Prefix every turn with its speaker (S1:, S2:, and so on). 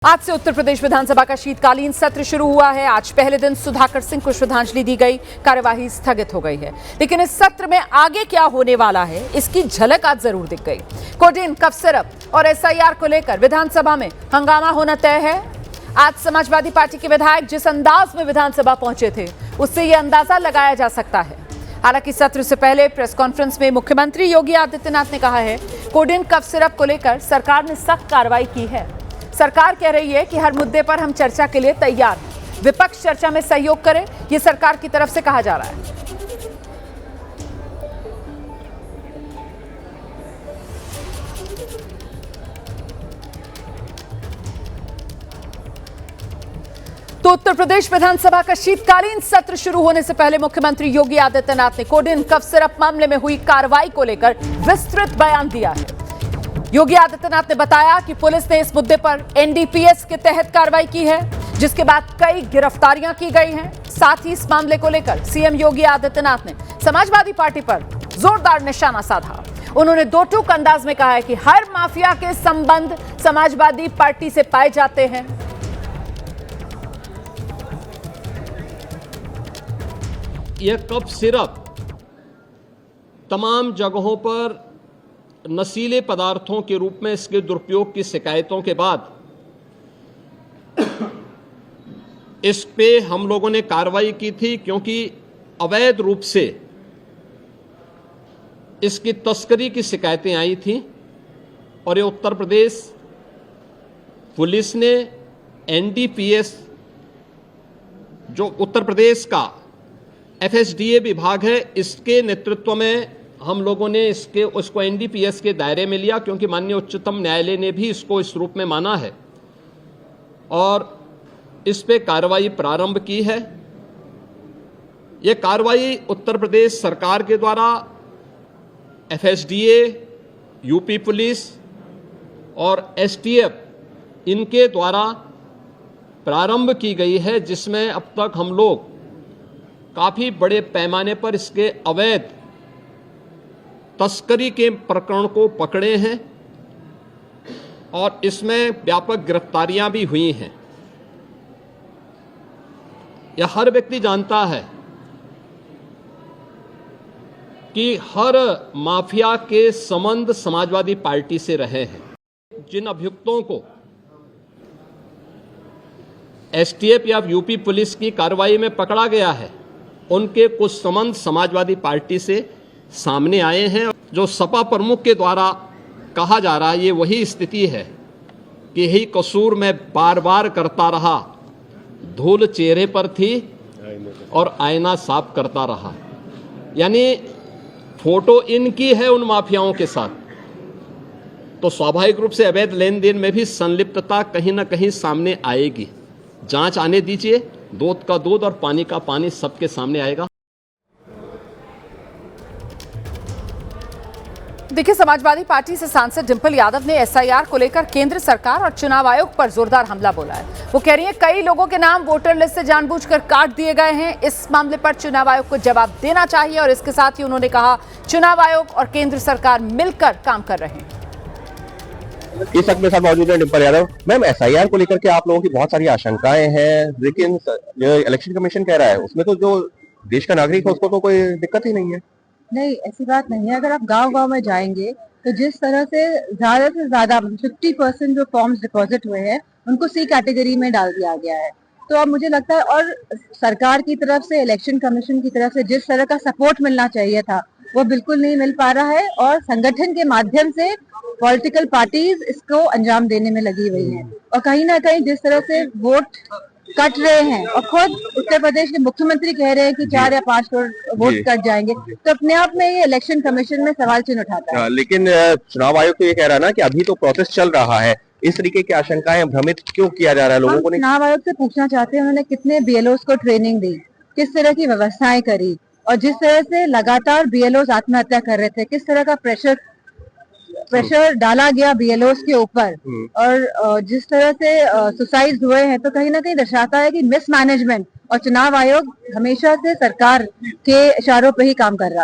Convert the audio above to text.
S1: आज से उत्तर प्रदेश विधानसभा का शीतकालीन सत्र शुरू हुआ है। आज पहले दिन सुधाकर सिंह को श्रद्धांजलि दी गई, कार्यवाही स्थगित हो गई है। लेकिन इस सत्र में आगे क्या होने वाला है, इसकी झलक आज जरूर दिख गई। कोडेन, कफ सिरप और एसआईआर को लेकर विधानसभा में हंगामा होना तय है। आज समाजवादी पार्टी के विधायक जिस अंदाज में विधानसभा पहुंचे थे, उससे यह अंदाजा लगाया जा सकता है। हालांकि सत्र से पहले प्रेस कॉन्फ्रेंस में मुख्यमंत्री योगी आदित्यनाथ ने कहा है, कोडेन कफ सिरप को लेकर सरकार ने सख्त कार्रवाई की है। सरकार कह रही है कि हर मुद्दे पर हम चर्चा के लिए तैयार हैं। विपक्ष चर्चा में सहयोग करे, ये सरकार की तरफ से कहा जा रहा है। तो उत्तर प्रदेश विधानसभा का शीतकालीन सत्र शुरू होने से पहले मुख्यमंत्री योगी आदित्यनाथ ने कोडेन कफ सिरप मामले में हुई कार्रवाई को लेकर विस्तृत बयान दिया है। योगी आदित्यनाथ ने बताया कि पुलिस ने इस मुद्दे पर एनडीपीएस के तहत कार्रवाई की है, जिसके बाद कई गिरफ्तारियां की गई हैं। साथ ही इस मामले को लेकर सीएम योगी आदित्यनाथ ने समाजवादी पार्टी पर जोरदार निशाना साधा। उन्होंने दो टूक अंदाज में कहा है कि हर माफिया के संबंध समाजवादी पार्टी से पाए जाते हैं।
S2: यह कफ सिरप तमाम जगहों पर नशीले पदार्थों के रूप में इसके दुरुपयोग की शिकायतों के बाद इस पे हम लोगों ने कार्रवाई की थी, क्योंकि अवैध रूप से इसकी तस्करी की शिकायतें आई थीं और ये उत्तर प्रदेश पुलिस ने एनडीपीएस, जो उत्तर प्रदेश का एफएसडीए विभाग है, इसके नेतृत्व में हम लोगों ने उसको एनडीपीएस के दायरे में लिया, क्योंकि माननीय उच्चतम न्यायालय ने भी इसको इस रूप में माना है और इस पे कार्रवाई प्रारंभ की है। यह कार्रवाई उत्तर प्रदेश सरकार के द्वारा एफएसडीए, यूपी पुलिस और एसटीएफ इनके द्वारा प्रारंभ की गई है, जिसमें अब तक हम लोग काफ़ी बड़े पैमाने पर इसके अवैध तस्करी के प्रकरण को पकड़े हैं और इसमें व्यापक गिरफ्तारियां भी हुई हैं। यह हर व्यक्ति जानता है कि हर माफिया के संबंध समाजवादी पार्टी से रहे हैं। जिन अभियुक्तों को एसटीएफ या यूपी पुलिस की कार्रवाई में पकड़ा गया है, उनके कुछ संबंध समाजवादी पार्टी से सामने आए हैं। जो सपा प्रमुख के द्वारा कहा जा रहा है, ये वही स्थिति है कि यही कसूर मैं बार बार करता रहा, धूल चेहरे पर थी और आईना साफ करता रहा। यानी फोटो इनकी है उन माफियाओं के साथ, तो स्वाभाविक रूप से अवैध लेन देन में भी संलिप्तता कहीं ना कहीं सामने आएगी। जांच आने दीजिए, दूध का दूध और पानी का पानी सबके सामने आएगा।
S1: देखिए, समाजवादी पार्टी से सांसद डिंपल यादव ने एसआईआर को लेकर केंद्र सरकार और चुनाव आयोग पर जोरदार हमला बोला है। वो कह रही है कई लोगों के नाम वोटर लिस्ट से जानबूझकर काट दिए गए हैं। इस मामले पर चुनाव आयोग को जवाब देना चाहिए और इसके साथ ही उन्होंने कहा, चुनाव आयोग और केंद्र सरकार मिलकर काम कर रहे हैं।
S3: इस वक्त मेरे साथ मौजूद है डिंपल यादव। मैम, एसआईआर को लेकर के आप लोगों की बहुत सारी आशंकाएं हैं, लेकिन जो इलेक्शन कमीशन कह रहा है उसमें तो जो देश का नागरिक है उसको तो कोई दिक्कत ही नहीं है।
S4: नहीं, ऐसी बात नहीं है। अगर आप गांव-गांव में जाएंगे तो जिस तरह से ज्यादा 50% जो फॉर्म्स डिपॉजिट हुए हैं उनको सी कैटेगरी में डाल दिया गया है। तो अब मुझे लगता है, और सरकार की तरफ से, इलेक्शन कमीशन की तरफ से जिस तरह का सपोर्ट मिलना चाहिए था वो बिल्कुल नहीं मिल पा रहा है और संगठन के माध्यम से पॉलिटिकल पार्टीज इसको अंजाम देने में लगी हुई हैं और कहीं ना कहीं जिस तरह से वोट कट रहे हैं और खुद उत्तर प्रदेश के मुख्यमंत्री कह रहे हैं कि 4 या 5 करोड़ वोट कट जाएंगे, तो अपने आप में ये इलेक्शन कमीशन में सवाल चिन्ह उठाता है।
S3: लेकिन चुनाव आयोग तो ये कह रहा है ना कि अभी तो प्रोसेस चल रहा है। इस तरीके की आशंकाएं भ्रमित क्यों किया जा रहा है लोगों को?
S4: चुनाव आयोग से पूछना चाहते हैं, उन्होंने कितने बीएलओस को ट्रेनिंग दी, किस तरह की व्यवस्थाएं करी और जिस तरह से लगातार बीएलओस आत्महत्या कर रहे थे, किस तरह का प्रेशर डाला गया बीएलओस के ऊपर और जिस तरह से सुसाइड हुए हैं, तो कहीं ना कहीं दर्शाता है कि मिसमैनेजमेंट और चुनाव आयोग हमेशा से सरकार के इशारों पे ही काम कर रहा है।